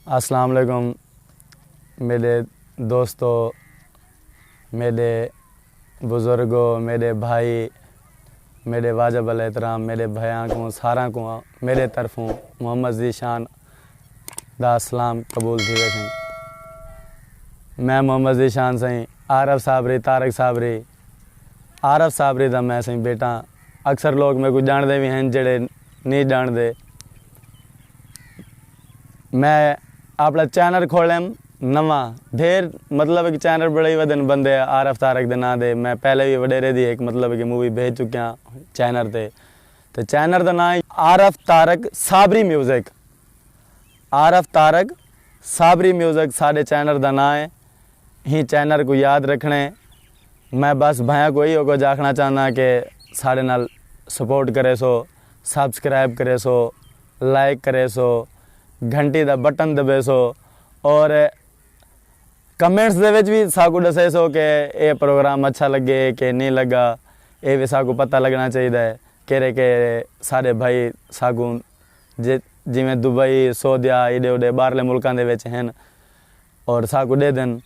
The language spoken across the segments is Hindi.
अस्सलाम वालेकुम मेरे दोस्तों, मेरे बुज़ुर्गों, मेरे भाई, मेरे वाजिब अल एहतराम मेरे भैया को सारा को मेरे तरफों मोहम्मद ज़ीशान दा सलाम कबूल थी वैसे। मैं मोहम्मद ज़ीशान सही आरफ साबरी तारक साबरी आरफ साबरी दा मैं सही बेटा। अक्सर लोग मेरे को जानते भी हैं जेड़े नहीं जानते। मैं अपना चैनल खोलें नवा ढेर मतलब कि चैनल बड़े वधन बंदे आरफ तारक दे ना दे। मैं पहले भी वडेरे दी एक मतलब कि मूवी भेज चुकिया चैनल ते। तो चैनल का नाम आरफ तारक साबरी म्यूजिक। आरफ तारक साबरी म्यूजिक साढ़े चैनल का नाम है। ही चैनल को याद रखने मैं बस भाया को ही को आखना चाहना कि साढ़े नाल सपोर्ट करे सो, सब्सक्राइब करे सो, लाइक करे सो, घंटी का बटन दबे सो और कमेंट्स दे विच भी साकू दसे सो कि ये प्रोग्राम अच्छा लगे कि नहीं लगा। ये भी साकू पता लगना चाहिए कि सारे भाई साकू जिमें दुबई सऊदिया इडे उडे बाहरले मुल्कों दे विच हैं और साकू दे दिन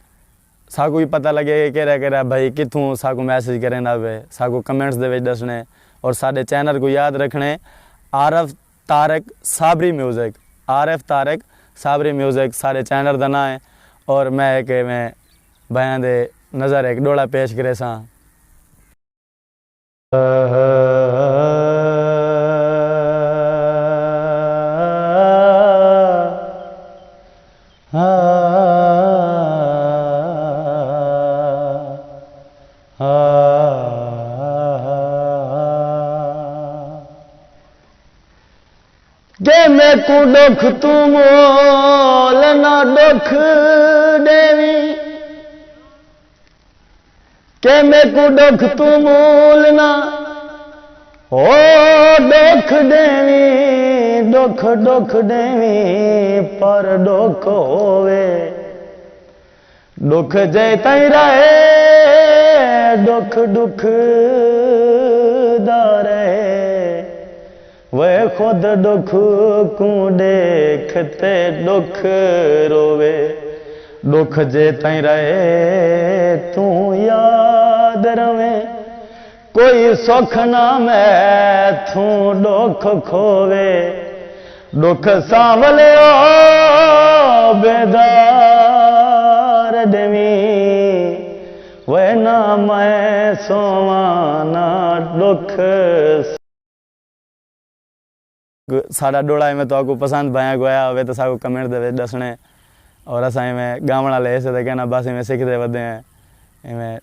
साकू भी पता लगे कि भाई कितों साकू मैसेज करें ना वे साकू कमेंट्स दे विच दसने और साढ़े चैनल को याद रखने आरफ तारक साबरी म्यूजिक। आरफ तारक साबरी म्यूजिक सारे चैनल का नाम है। और मैं एक मैं बयां दे नज़र एक डोला पेश करे सा। के मैं को दुख तू मोल ना दुख देवी, के मैं को दुख तू मोल ना ओ दुख देवी। दुख दुख देवी पर दुख होवे, दुख जे तई रहे दुख दुख दा रहे। वह खुद दुख को देखते दुख रोवे, दुख जे तई रहे तू याद रवे। कोई सुख ना मैं तू दुख खोवे, दुख सांवले ओ बेदार देवी। वह ना मैं सोवाना दुख। साड़ा डोड़ा में तो आपको पसंद भाया गोया हो तो साकू कमेंट दे दसने और असा में गावण वाले ऐसे तो कहना बस इवें सीखते वधे हैं। इवें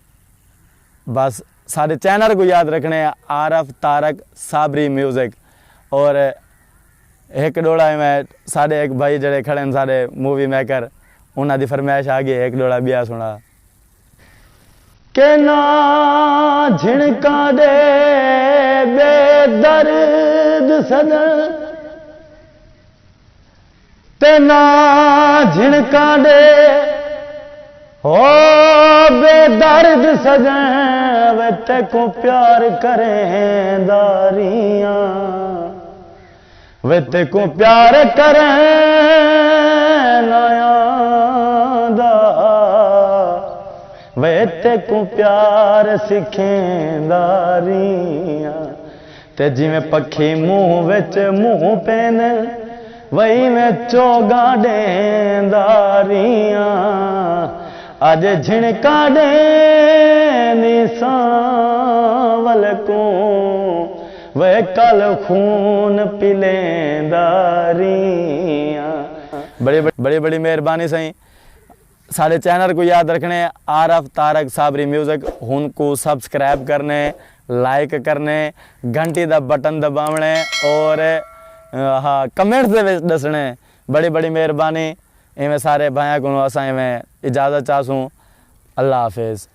बस साढ़े चैनल को याद रखने आरफ तारक साबरी म्यूजिक। और एक डोड़ा में साढ़े एक भाई जड़े खड़े हैं साढ़े मूवी मेकर उन्हों की फरमाइश आ गई एक डोड़ा बिया सुना के ना झिणका दे बेदर्द सजन ते ना झिणका दे हो बेदर्द सजन। वे ते को प्यार करें दारियां, वे ते को प्यार करें नया दा। वे ते को प्यार सिखें दारियां ते जिमें पखी मुंह विच मुंह पेन वही में चोगा दें दारियां। अज झिणका दे निसावल को वे कल खून पिलें दारियां। बड़ी बड़ी मेहरबानी सही। सारे चैनल को याद रखने आरफ तारक साबरी म्यूजिक। उनको सब्सक्राइब करने, लाइक करने, घंटी का बटन दबावने और हाँ कमेंट्स दे दसने। बड़ी बड़ी मेहरबानी। इवें सारे भाइयों को असा इवें इजाज़त चाहूँ। अल्लाह हाफिज़।